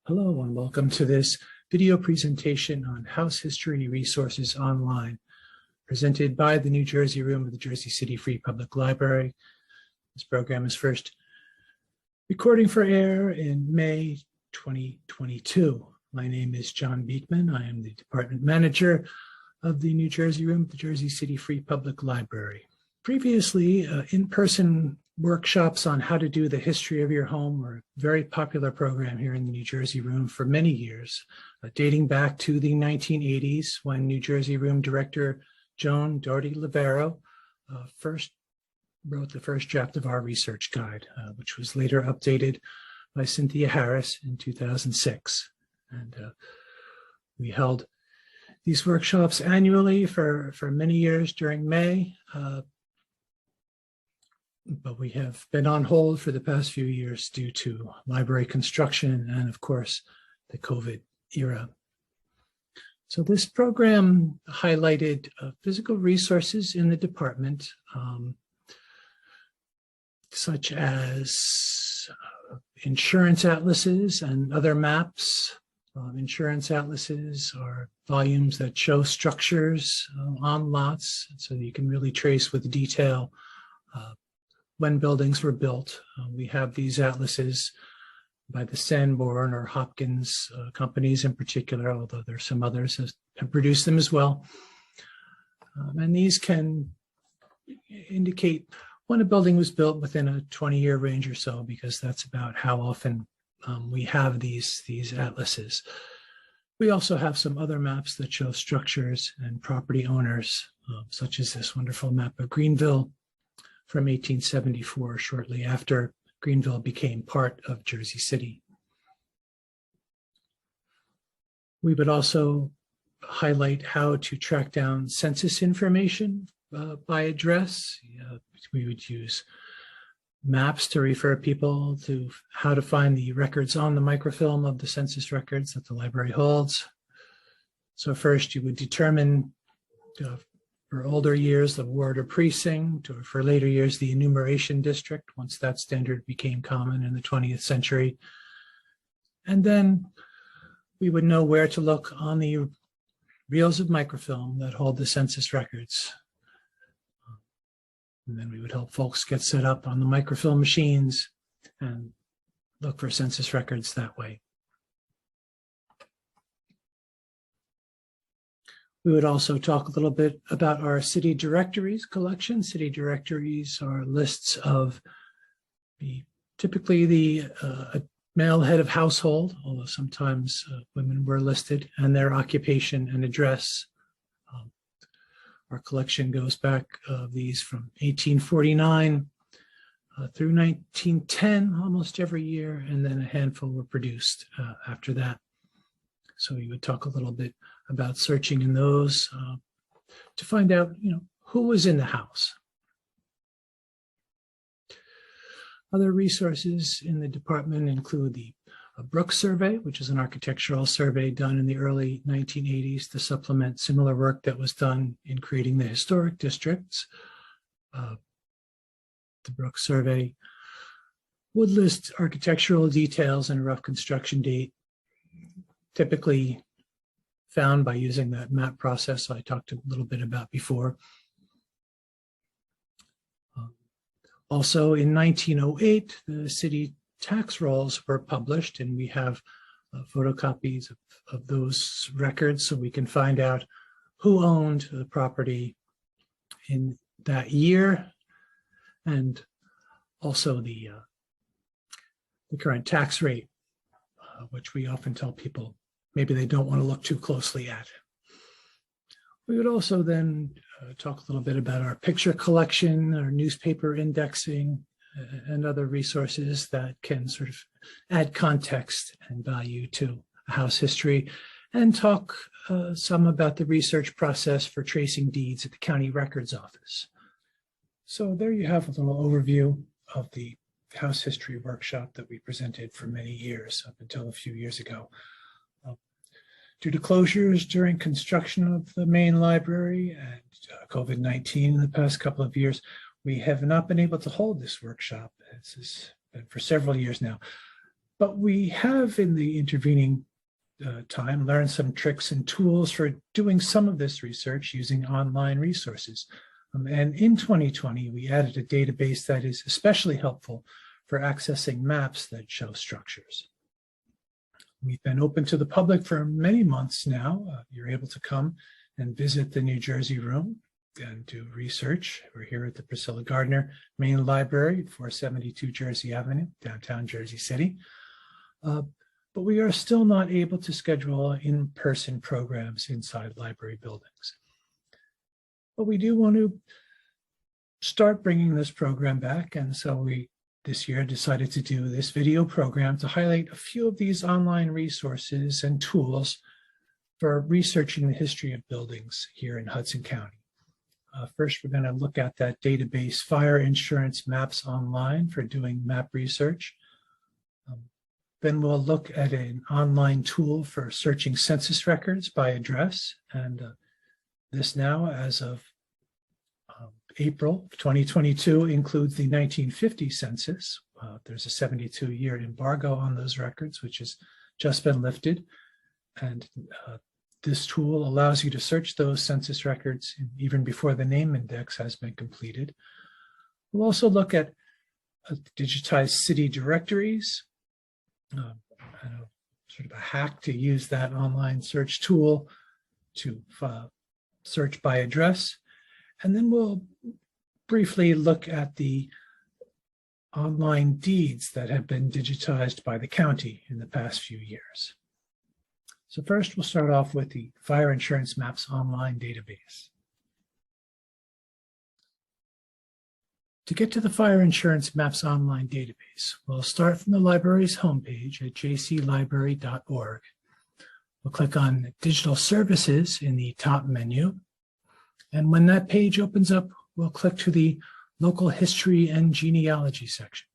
Hello and welcome to this video presentation on House History Resources Online, presented by the New Jersey Room of the Jersey City Free Public Library. This program is first recording for air in May 2022. My name is John Beekman. I am the Department Manager of the New Jersey Room of the Jersey City Free Public Library. Previously, in-person workshops on how to do the history of your home were a very popular program here in the New Jersey Room for many years, dating back to the 1980s when New Jersey Room Director Joan Doherty Livero first wrote the first draft of our research guide, which was later updated by Cynthia Harris in 2006. And we held these workshops annually for many years during May. But we have been on hold for the past few years due to library construction and, of course, the COVID era. So this program highlighted physical resources in the department, such as insurance atlases and other maps. Insurance atlases are volumes that show structures on lots, so you can really trace with detail when buildings were built. We have these atlases by the Sanborn or Hopkins companies in particular, although there are some others that have produced them as well. And these can indicate when a building was built within a 20-year range or so, because that's about how often we have these atlases. We also have some other maps that show structures and property owners, such as this wonderful map of Greenville from 1874, shortly after Greenville became part of Jersey City. We would also highlight how to track down census information by address. We would use maps to refer people to how to find the records on the microfilm of the census records that the library holds. So first you would determine for older years, the ward or precinct, or for later years, the enumeration district, once that standard became common in the 20th century. And then we would know where to look on the reels of microfilm that hold the census records. And then we would help folks get set up on the microfilm machines and look for census records that way. We would also talk a little bit about our city directories collection. City directories are lists of typically the male head of household, although sometimes women were listed, and their occupation and address. Our collection goes back these from 1849 through 1910, almost every year, and then a handful were produced after that. So we would talk a little bit about searching in those to find out, who was in the house. Other resources in the department include the Brooks survey, which is an architectural survey done in the early 1980s to supplement similar work that was done in creating the historic districts. The Brooks survey would list architectural details and a rough construction date, typically found by using that map process I talked a little bit about before. Also in 1908, the city tax rolls were published, and we have photocopies of those records so we can find out who owned the property in that year, and also the current tax rate, which we often tell people maybe they don't want to look too closely at. We would also then talk a little bit about our picture collection, our newspaper indexing, and other resources that can sort of add context and value to a house history, and talk some about the research process for tracing deeds at the county records office. So there you have a little overview of the house history workshop that we presented for many years, up until a few years ago. Due to closures during construction of the main library and COVID-19 in the past couple of years, we have not been able to hold this workshop. This has been for several years now. But we have, in the intervening time, learned some tricks and tools for doing some of this research using online resources. And in 2020, we added a database that is especially helpful for accessing maps that show structures. We've been open to the public for many months now. You're able to come and visit the New Jersey room and do research. We're here at the Priscilla Gardner Main Library at 472 Jersey Avenue, downtown Jersey City. But we are still not able to schedule in-person programs inside library buildings. But we do want to start bringing this program back, and so we this year decided to do this video program to highlight a few of these online resources and tools for researching the history of buildings here in Hudson County. First, we're going to look at that database, Fire Insurance Maps Online, for doing map research. Then we'll look at an online tool for searching census records by address. And this now, as of April 2022, includes the 1950 census. There's a 72-year embargo on those records, which has just been lifted. And this tool allows you to search those census records even before the name index has been completed. We'll also look at digitized city directories, sort of a hack to use that online search tool to search by address. And then we'll briefly look at the online deeds that have been digitized by the county in the past few years. So first, we'll start off with the Fire Insurance Maps Online database. To get to the Fire Insurance Maps Online database, we'll start from the library's homepage at jclibrary.org. We'll click on Digital Services in the top menu. And when that page opens up, we'll click to the Local History and Genealogy section.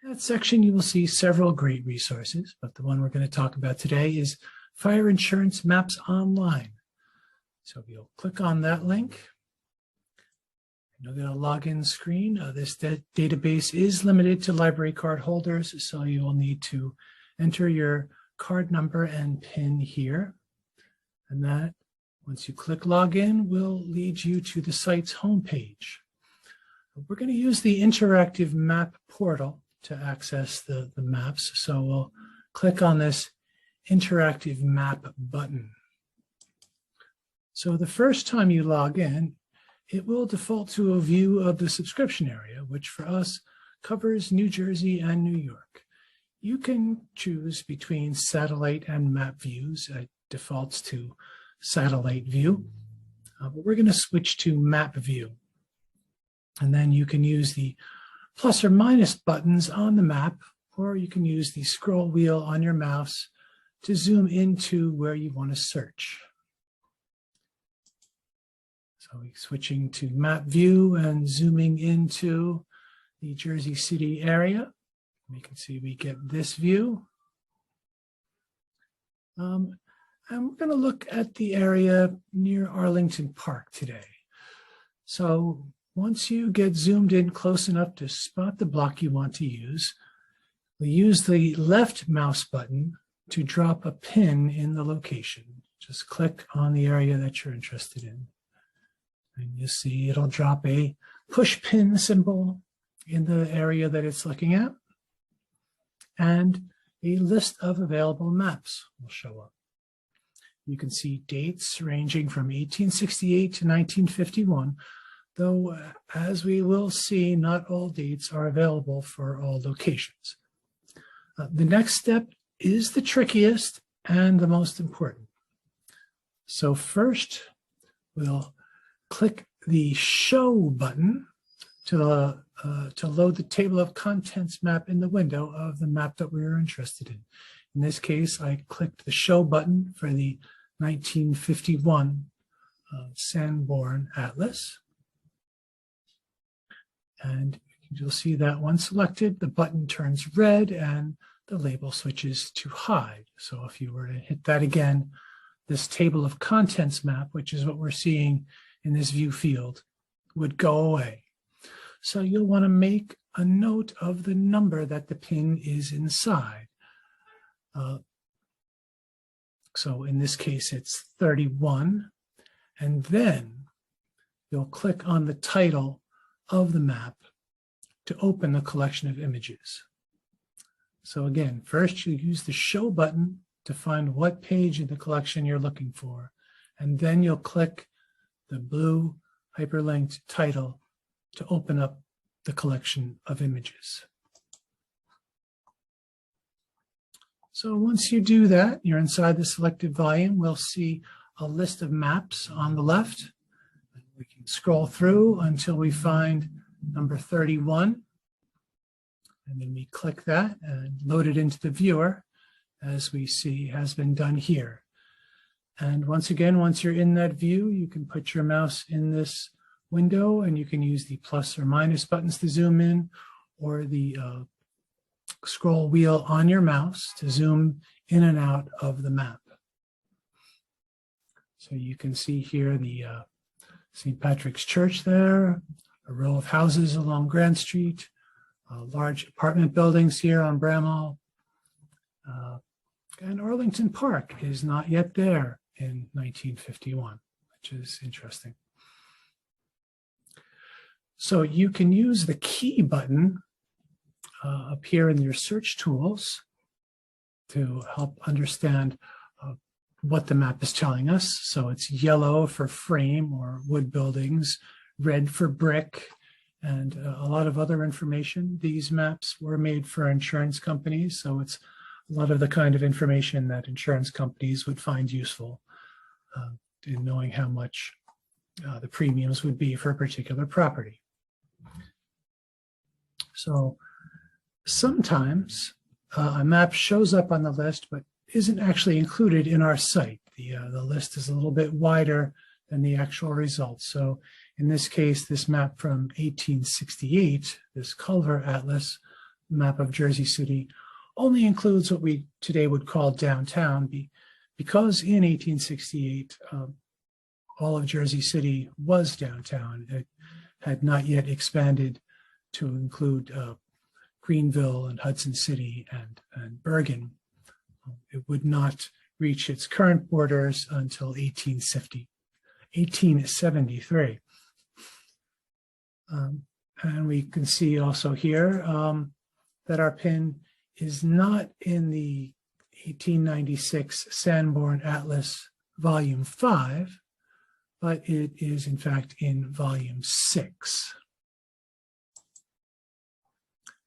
In that section, you will see several great resources, but the one we're going to talk about today is Fire Insurance Maps Online. So you'll click on that link. You'll get a login screen. This database is limited to library card holders, so you will need to enter your card number and PIN here. And that, once you click login, will lead you to the site's homepage. We're going to use the interactive map portal to access the maps, so we'll click on this interactive map button. So the first time you log in, it will default to a view of the subscription area, which for us covers New Jersey and New York. You can choose between satellite and map views. It defaults to satellite view, but we're going to switch to map view. And then you can use the plus or minus buttons on the map, or you can use the scroll wheel on your mouse to zoom into where you want to search. So we're switching to map view and zooming into the Jersey City area. We can see we get this view. And we're going to look at the area near Arlington Park today. So once you get zoomed in close enough to spot the block you want to use, we use the left mouse button to drop a pin in the location. Just click on the area that you're interested in. And you see it'll drop a push pin symbol in the area that it's looking at. And a list of available maps will show up. You can see dates ranging from 1868 to 1951, though as we will see, not all dates are available for all locations. The next step is the trickiest and the most important. So first, we'll click the Show button to load the table of contents map in the window of the map that we are interested in. In this case, I clicked the Show button for the 1951 Sanborn Atlas. And you'll see that once selected, the button turns red and the label switches to hide. So if you were to hit that again, this table of contents map, which is what we're seeing in this view field, would go away. So you'll want to make a note of the number that the pin is inside. So in this case, it's 31. And then you'll click on the title of the map to open the collection of images. So again, first you use the show button to find what page in the collection you're looking for. And then you'll click the blue hyperlinked title to open up the collection of images. So once you do that, you're inside the selected volume. We'll see a list of maps on the left. We can scroll through until we find number 31. And then we click that and load it into the viewer, as we see has been done here. And once again, once you're in that view, you can put your mouse in this window and you can use the plus or minus buttons to zoom in, or the scroll wheel on your mouse to zoom in and out of the map. So you can see here the St. Patrick's Church there, a row of houses along Grand Street, large apartment buildings here on Bramhall. And Arlington Park is not yet there in 1951, which is interesting. So you can use the key button up here in your search tools to help understand what the map is telling us. So it's yellow for frame or wood buildings, red for brick, and a lot of other information. These maps were made for insurance companies, so it's a lot of the kind of information that insurance companies would find useful in knowing how much the premiums would be for a particular property. So sometimes a map shows up on the list, but isn't actually included in our site. The list is a little bit wider than the actual results. So in this case, this map from 1868, this Culver Atlas map of Jersey City, only includes what we today would call downtown, because in 1868, all of Jersey City was downtown. It had not yet expanded to include Greenville and Hudson City and Bergen. It would not reach its current borders until 1873. And we can see also here that our pin is not in the 1896 Sanborn Atlas Volume 5, but it is in fact in Volume 6.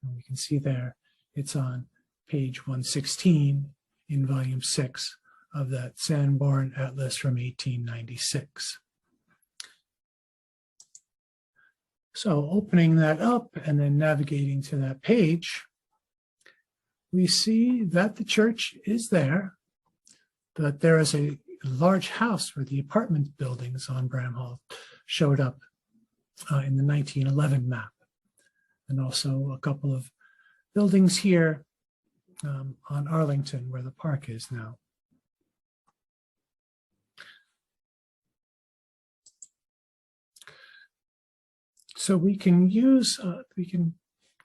And we can see there it's on page 116 in Volume 6 of that Sanborn Atlas from 1896. So opening that up and then navigating to that page, we see that the church is there, but there is a large house where the apartment buildings on Bramhall showed up in the 1911 map, and also a couple of buildings here on Arlington where the park is now. So we can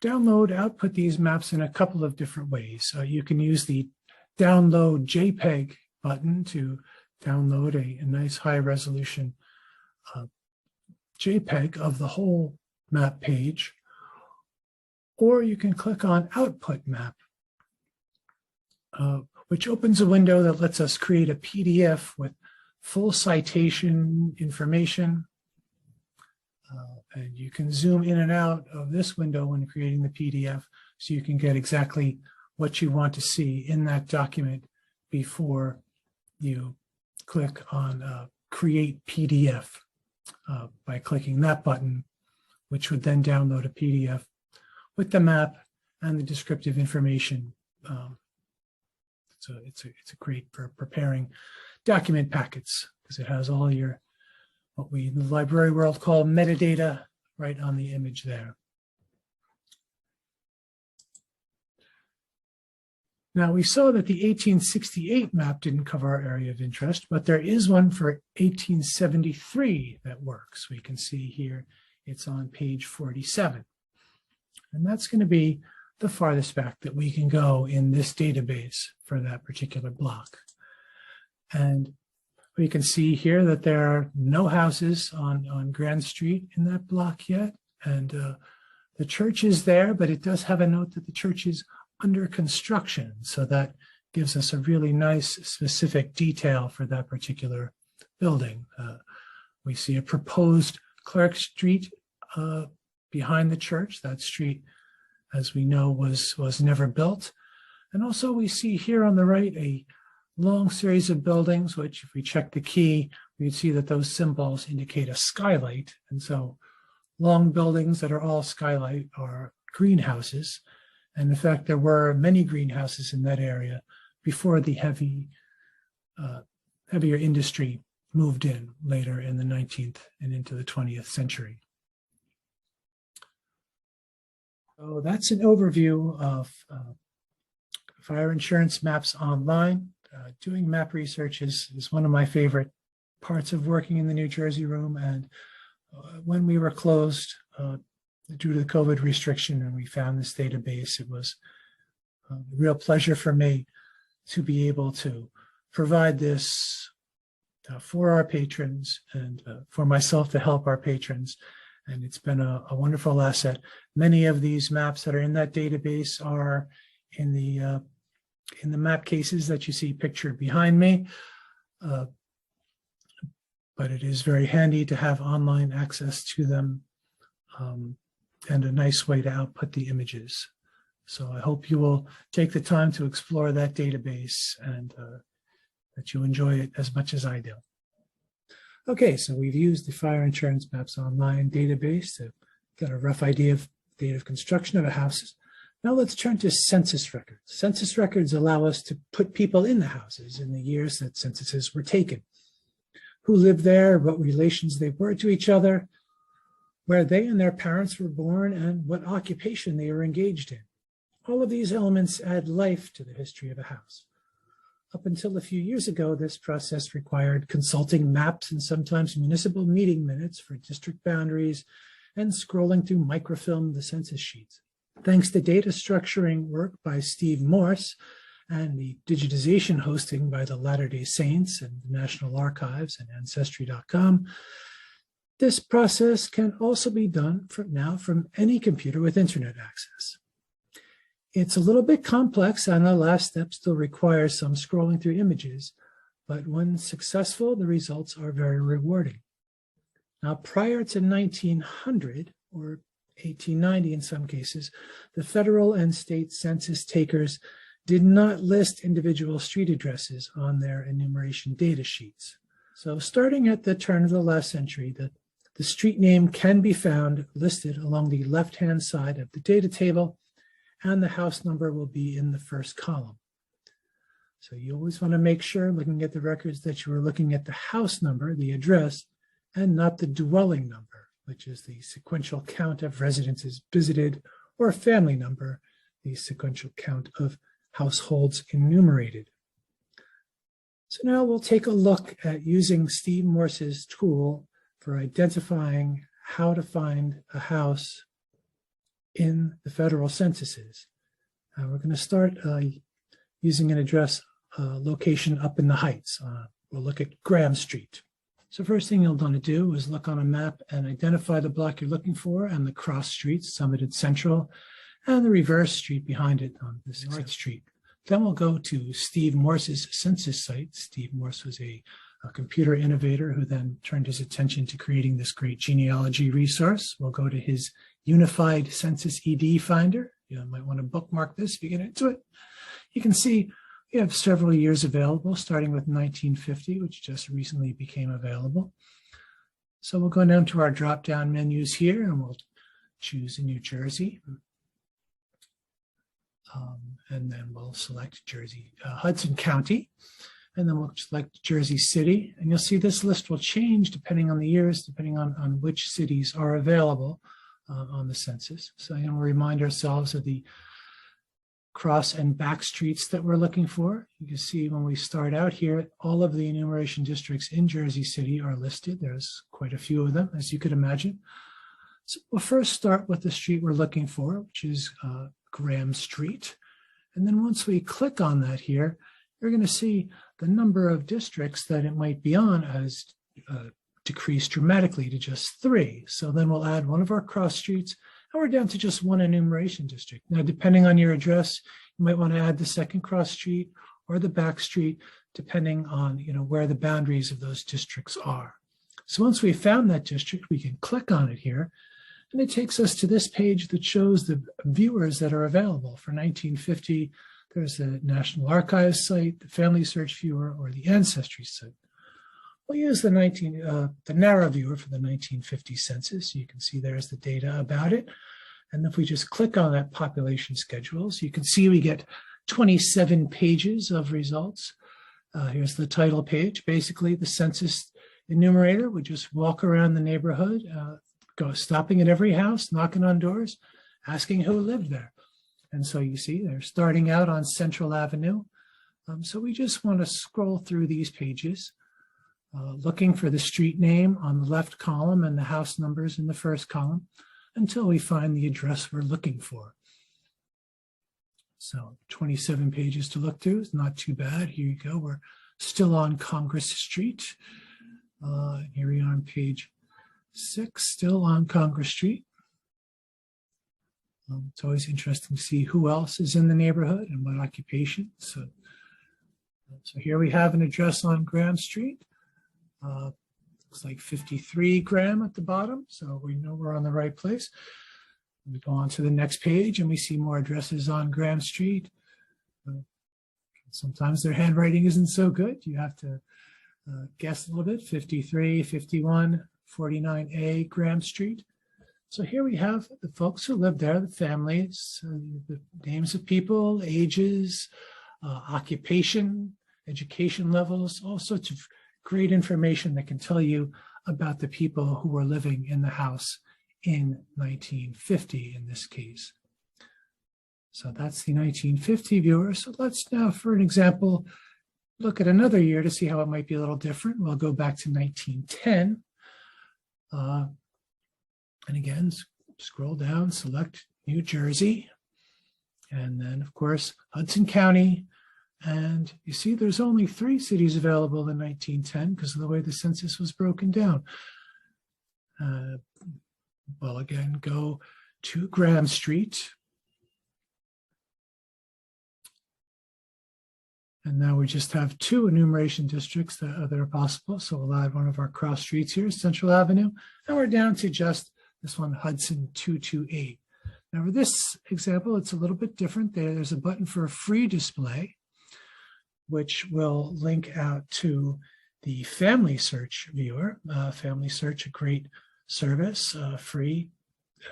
download, output these maps in a couple of different ways. You can use the download JPEG button to download a nice high resolution JPEG of the whole map page, or you can click on Output Map, which opens a window that lets us create a PDF with full citation information. And you can zoom in and out of this window when creating the PDF, so you can get exactly what you want to see in that document before you click on Create PDF by clicking that button, which would then download a PDF with the map and the descriptive information. So it's great for preparing document packets, because it has all your, what we in the library world call metadata, right on the image there. Now we saw that the 1868 map didn't cover our area of interest, but there is one for 1873 that works. We can see here it's on page 47. And that's going to be the farthest back that we can go in this database for that particular block. And we can see here that there are no houses on Grand Street in that block yet. And the church is there, but it does have a note that the church is under construction. So that gives us a really nice specific detail for that particular building. We see a proposed Clark Street behind the church. That street, as we know, was never built. And also we see here on the right a long series of buildings, which if we check the key, we'd see that those symbols indicate a skylight. And so long buildings that are all skylight are greenhouses. And in fact, there were many greenhouses in that area before the heavier industry moved in later in the 19th and into the 20th century. So that's an overview of fire insurance maps online. Doing map research is one of my favorite parts of working in the New Jersey room. And when we were closed due to the COVID restriction and we found this database, it was a real pleasure for me to be able to provide this for our patrons and for myself to help our patrons. And it's been a wonderful asset. Many of these maps that are in that database are in the map cases that you see pictured behind me. But it is very handy to have online access to them and a nice way to output the images. So I hope you will take the time to explore that database and that you enjoy it as much as I do. Okay, so we've used the Fire Insurance Maps Online database to get a rough idea of date of construction of a house. Now let's turn to census records. Census records allow us to put people in the houses in the years that censuses were taken. Who lived there, what relations they were to each other, where they and their parents were born, and what occupation they were engaged in. All of these elements add life to the history of a house. Up until a few years ago, this process required consulting maps and sometimes municipal meeting minutes for district boundaries and scrolling through microfilm the census sheets. Thanks to data structuring work by Steve Morse and the digitization hosting by the Latter-day Saints and the National Archives and Ancestry.com, this process can also be done from any computer with internet access. It's a little bit complex, and the last step still requires some scrolling through images, but when successful, the results are very rewarding. Now, prior to 1900, or 1890 in some cases, the federal and state census takers did not list individual street addresses on their enumeration data sheets. So starting at the turn of the last century, the street name can be found listed along the left-hand side of the data table, and the house number will be in the first column. So you always want to make sure, looking at the records, that you are looking at the house number, the address, and not the dwelling number, which is the sequential count of residences visited, or family number, the sequential count of households enumerated. So now we'll take a look at using Steve Morse's tool for identifying how to find a house in the federal censuses. We're going to start using an address location up in the Heights. We'll look at Graham Street. So first thing you'll want to do is look on a map and identify the block you're looking for and the cross streets, Summit and Central, and the reverse street behind it on this North Street. Then we'll go to Steve Morse's census site. Steve Morse was a computer innovator who then turned his attention to creating this great genealogy resource. We'll go to his Unified Census ED Finder. You might want to bookmark this if you get into it. You can see we have several years available, starting with 1950, which just recently became available. So we'll go down to our drop-down menus here, and we'll choose New Jersey. And then we'll select Hudson County, and then we'll select Jersey City. And you'll see this list will change depending on the years, depending on which cities are available on the census. So we'll remind ourselves of the cross and back streets that we're looking for. You can see when we start out here, all of the enumeration districts in Jersey City are listed. There's quite a few of them, as you could imagine. So we'll first start with the street we're looking for, which is Graham Street. And then once we click on that here, you're going to see the number of districts that it might be on has decreased dramatically to just 3. So then we'll add one of our cross streets, and we're down to just 1 enumeration district. Now, depending on your address, you might want to add the second cross street or the back street, depending on where the boundaries of those districts are. So once we've found that district, we can click on it here, and it takes us to this page that shows the viewers that are available. For 1950, there's the National Archives site, the Family Search Viewer, or the Ancestry site. We'll use the narrow viewer for the 1950 census. You can see there's the data about it. And if we just click on that population schedules, you can see we get 27 pages of results. Here's the title page. Basically, the census enumerator would just walk around the neighborhood, stopping at every house, knocking on doors, asking who lived there. And so you see they're starting out on Central Avenue. So we just want to scroll through these pages, looking for the street name on the left column and the house numbers in the first column until we find the address we're looking for. So 27 pages to look through is not too bad. Here you go. We're still on Congress Street. Here we are on page 6, still on Congress Street. It's always interesting to see who else is in the neighborhood and what occupation. So here we have an address on Graham Street. Looks like 53 Graham at the bottom, so we know we're on the right place. We go on to the next page and we see more addresses on Graham Street. Sometimes their handwriting isn't so good. You have to guess a little bit. 53, 51, 49A Graham Street. So here we have the folks who live there, the families, the names of people, ages, occupation, education levels, all sorts of great information that can tell you about the people who were living in the house in 1950 in this case. So that's the 1950 viewer. So let's now, for an example, look at another year to see how it might be a little different. We'll go back to 1910. And again, scroll down, select New Jersey, and then, of course, Hudson County. And you see there's only 3 cities available in 1910 because of the way the census was broken down. Well, again, go to Graham Street. And now we just have 2 enumeration districts that are possible. So we'll add one of our cross streets here, Central Avenue, and we're down to just this one, Hudson 228. Now for this example, it's a little bit different. There's a button for a free display, which will link out to the Family Search viewer. Family Search, a great service, free,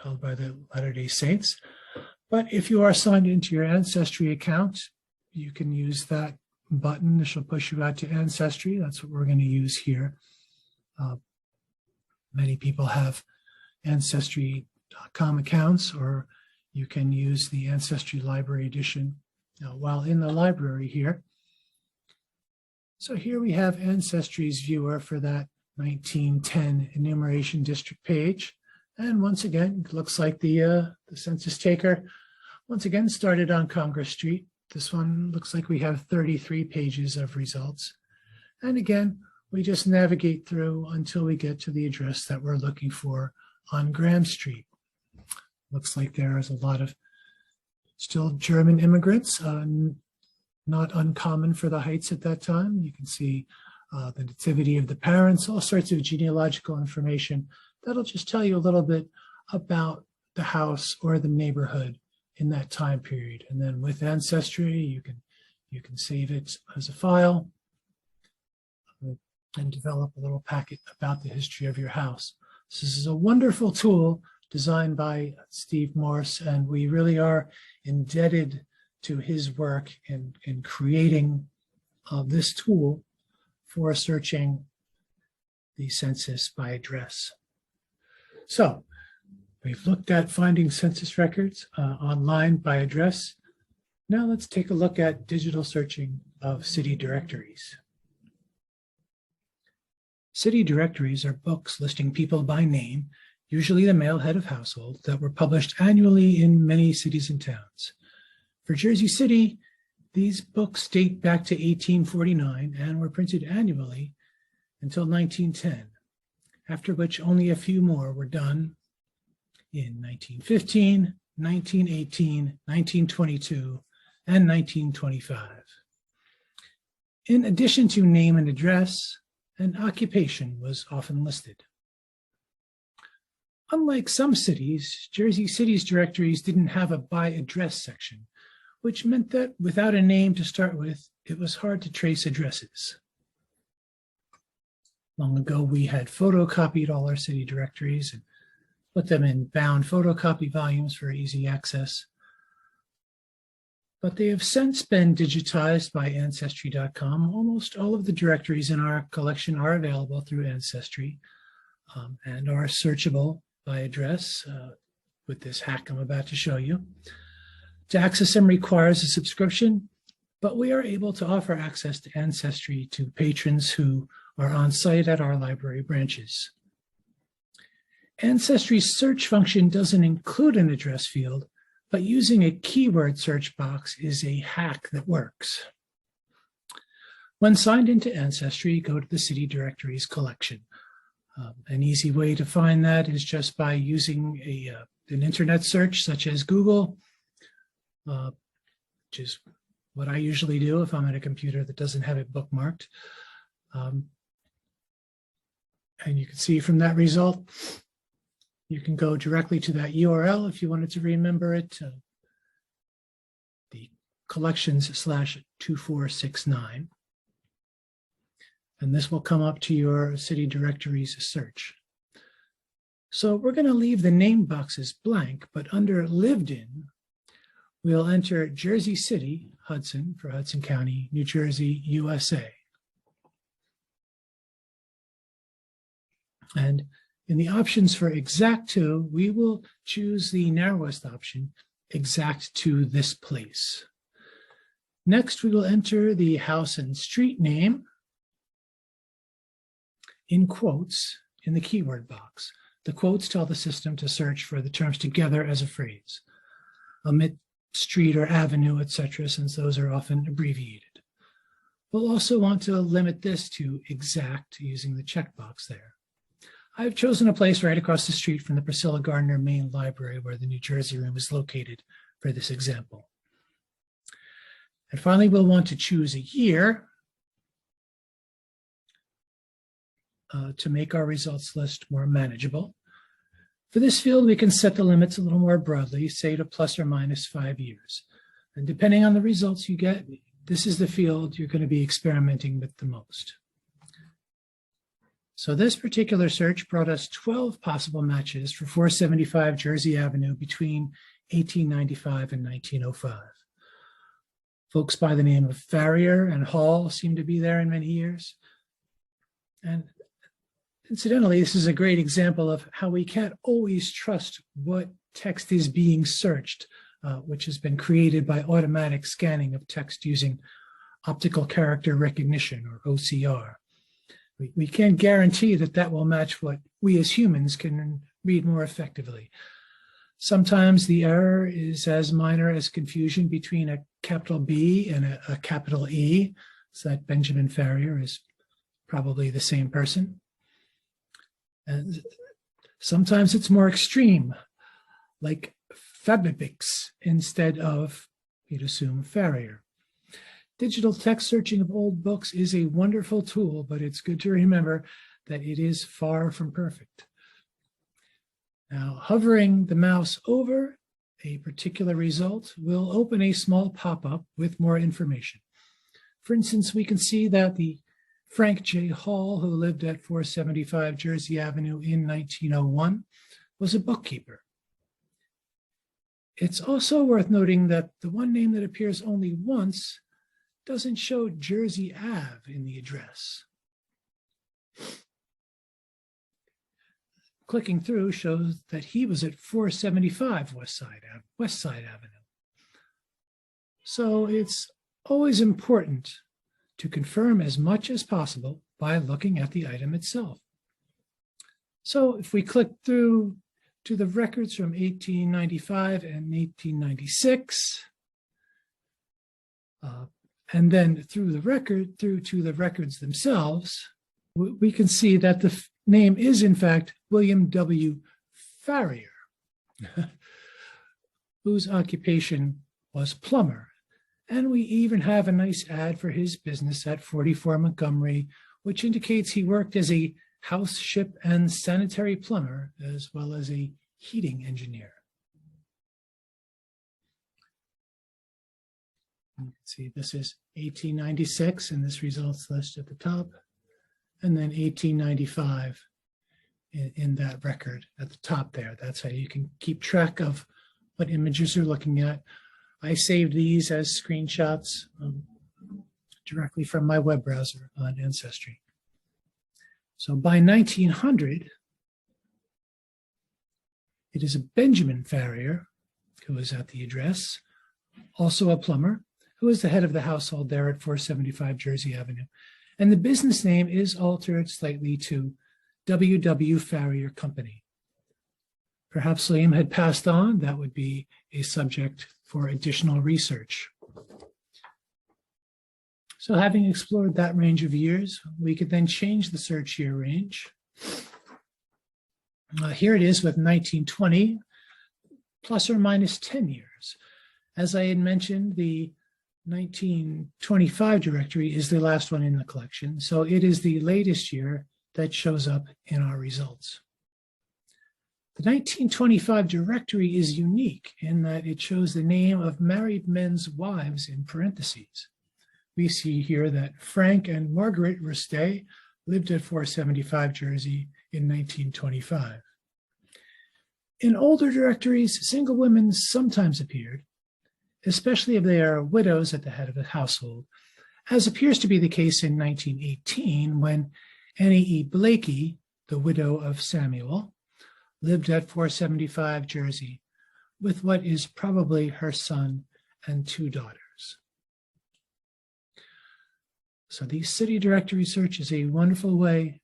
held by the Latter-day Saints. But if you are signed into your Ancestry account, you can use that button. This will push you out to Ancestry. That's what we're going to use here. Many people have Ancestry.com accounts, or you can use the Ancestry Library Edition while in the library here. So here we have Ancestry's viewer for that 1910 enumeration district page. And once again, it looks like the census taker once again started on Congress Street. This one looks like we have 33 pages of results. And again, we just navigate through until we get to the address that we're looking for on Graham Street. Looks like there is a lot of still German immigrants, not uncommon for the Heights at that time. You can see the nativity of the parents, all sorts of genealogical information that'll just tell you a little bit about the house or the neighborhood in that time period. And then with Ancestry, you can save it as a file and develop a little packet about the history of your house. So this is a wonderful tool designed by Steve Morse, and we really are indebted to his work in creating this tool for searching the census by address. So we've looked at finding census records online by address. Now let's take a look at digital searching of city directories. City directories are books listing people by name usually the male head of household, that were published annually in many cities and towns. For Jersey City, these books date back to 1849 and were printed annually until 1910, after which only a few more were done in 1915, 1918, 1922, and 1925. In addition to name and address, an occupation was often listed. Unlike some cities, Jersey City's directories didn't have a by address section, which meant that without a name to start with, it was hard to trace addresses. Long ago, we had photocopied all our city directories and put them in bound photocopy volumes for easy access. But they have since been digitized by Ancestry.com. Almost all of the directories in our collection are available through Ancestry and are searchable by address with this hack I'm about to show you. To access them requires a subscription, but we are able to offer access to Ancestry to patrons who are on site at our library branches. Ancestry's search function doesn't include an address field, but using a keyword search box is a hack that works. When signed into Ancestry, go to the city directories collection. An easy way to find that is just by using an internet search such as Google, which is what I usually do if I'm at a computer that doesn't have it bookmarked. And you can see from that result, you can go directly to that URL if you wanted to remember it, the collections/2469. And this will come up to your city directories search. So we're going to leave the name boxes blank, but under lived in, we'll enter Jersey City, Hudson for Hudson County, New Jersey, USA. And in the options for exact to, we will choose the narrowest option, exact to this place. Next, we will enter the house and street name in quotes in the keyword box. The quotes tell the system to search for the terms together as a phrase. Omit street or avenue, etc., since those are often abbreviated. We'll also want to limit this to exact using the checkbox there. I've chosen a place right across the street from the Priscilla Gardner Main Library where the New Jersey room is located for this example. And finally, we'll want to choose a year to make our results list more manageable. For this field, we can set the limits a little more broadly, say to plus or minus 5 years. And depending on the results you get, this is the field you're going to be experimenting with the most. So this particular search brought us 12 possible matches for 475 Jersey Avenue between 1895 and 1905. Folks by the name of Farrier and Hall seem to be there in many years. And incidentally, this is a great example of how we can't always trust what text is being searched, which has been created by automatic scanning of text using optical character recognition, or OCR. We can't guarantee that that will match what we as humans can read more effectively. Sometimes the error is as minor as confusion between a capital B and a capital E, so that Benjamin Farrier is probably the same person. And sometimes it's more extreme, like Fabibix instead of, you'd assume, Farrier. Digital text searching of old books is a wonderful tool, but it's good to remember that it is far from perfect. Now, hovering the mouse over a particular result will open a small pop-up with more information. For instance, we can see that the Frank J. Hall, who lived at 475 Jersey Avenue in 1901, was a bookkeeper. It's also worth noting that the one name that appears only once doesn't show Jersey Ave in the address. Clicking through shows that he was at 475 West Side Avenue. So it's always important to confirm as much as possible by looking at the item itself. So if we click through to the records from 1895 and 1896, and then through to the records themselves, we can see that the name is in fact William W. Farrier, whose occupation was plumber. And we even have a nice ad for his business at 44 Montgomery, which indicates he worked as a house, ship, and sanitary plumber, as well as a heating engineer. You can see this is 1896 in this results list at the top, and then 1895 in that record at the top there. That's how you can keep track of what images you're looking at. I saved these as screenshots directly from my web browser on Ancestry. So by 1900, it is a Benjamin Farrier who is at the address, also a plumber, who is the head of the household there at 475 Jersey Avenue. And the business name is altered slightly to W.W. Farrier Company. Perhaps William had passed on. That would be a subject for additional research. So having explored that range of years, we could then change the search year range. Here it is with 1920, plus or minus 10 years. As I had mentioned, the 1925 directory is the last one in the collection, so it is the latest year that shows up in our results. The 1925 directory is unique in that it shows the name of married men's wives in parentheses. We see here that Frank and Margaret Rustay lived at 475 Jersey in 1925. In older directories, single women sometimes appeared, especially if they are widows at the head of a household, as appears to be the case in 1918 when Annie E. Blakey, the widow of Samuel, lived at 475 Jersey with what is probably her son and 2 daughters. So the city directory search is a wonderful way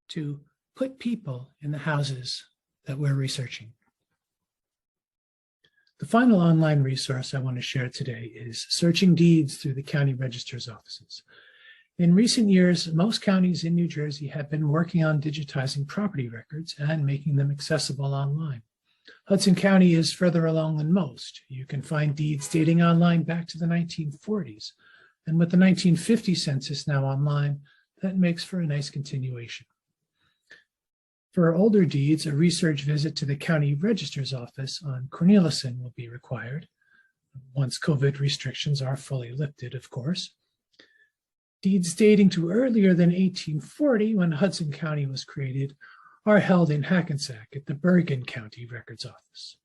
to put people in the houses that we're researching. The final online resource I want to share today is searching deeds through the county register's offices. In recent years, most counties in New Jersey have been working on digitizing property records and making them accessible online. Hudson County is further along than most. You can find deeds dating online back to the 1940s. And with the 1950 census now online, that makes for a nice continuation. For older deeds, a research visit to the county register's office on Corneliuson will be required, once COVID restrictions are fully lifted, of course. Deeds dating to earlier than 1840, when Hudson County was created, are held in Hackensack at the Bergen County Records Office.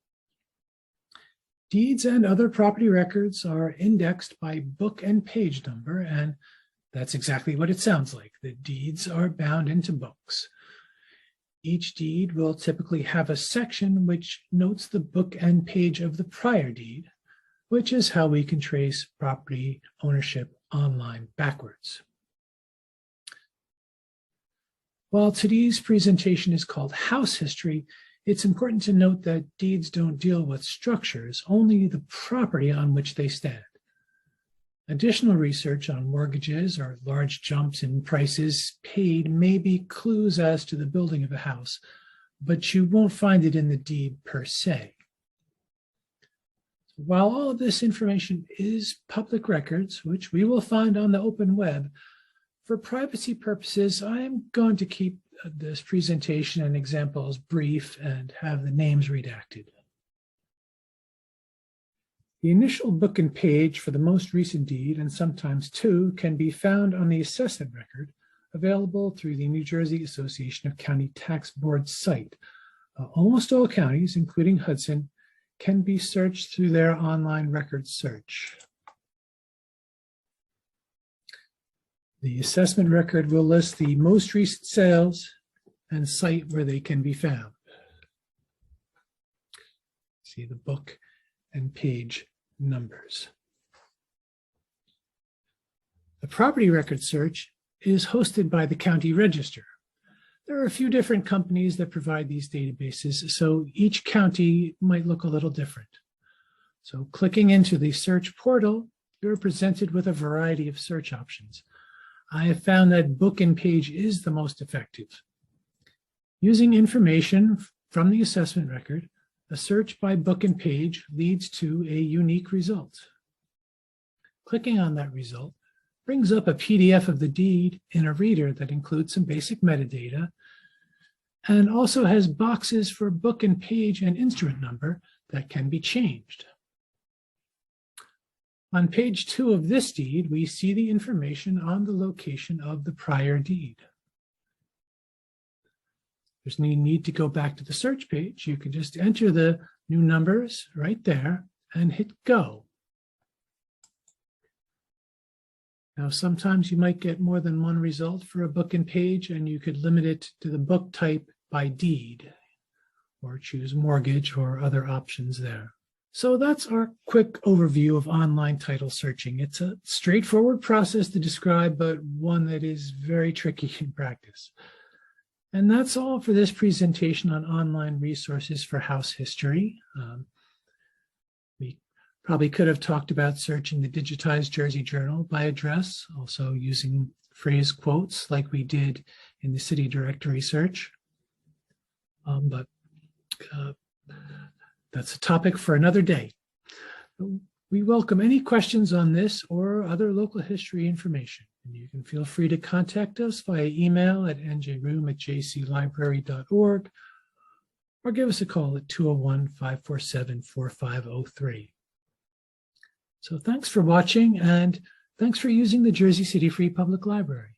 Deeds and other property records are indexed by book and page number, and that's exactly what it sounds like. The deeds are bound into books. Each deed will typically have a section which notes the book and page of the prior deed, which is how we can trace property ownership online backwards. While today's presentation is called House History, it's important to note that deeds don't deal with structures, only the property on which they stand. Additional research on mortgages or large jumps in prices paid may be clues as to the building of a house, but you won't find it in the deed per se. While all of this information is public records, which we will find on the open web, for privacy purposes, I'm going to keep this presentation and examples brief and have the names redacted. The initial book and page for the most recent deed, and sometimes 2, can be found on the assessment record available through the New Jersey Association of County Tax Boards site. Almost all counties, including Hudson, can be searched through their online record search. The assessment record will list the most recent sales and cite where they can be found. See the book and page numbers. The property record search is hosted by the county register. There are a few different companies that provide these databases, so each county might look a little different. So clicking into the search portal, you're presented with a variety of search options. I have found that book and page is the most effective. Using information from the assessment record, a search by book and page leads to a unique result. Clicking on that result brings up a PDF of the deed in a reader that includes some basic metadata and also has boxes for book and page and instrument number that can be changed. On page 2 of this deed, we see the information on the location of the prior deed. There's no need to go back to the search page. You can just enter the new numbers right there and hit go. Now, sometimes you might get more than one result for a book and page, and you could limit it to the book type by deed or choose mortgage or other options there. So that's our quick overview of online title searching. It's a straightforward process to describe, but one that is very tricky in practice. And that's all for this presentation on online resources for house history. We probably could have talked about searching the digitized Jersey Journal by address, also using phrase quotes like we did in the city directory search. But that's a topic for another day. We welcome any questions on this or other local history information. And you can feel free to contact us via email at njroom@jclibrary.org or give us a call at 201-547-4503. So thanks for watching, and thanks for using the Jersey City Free Public Library.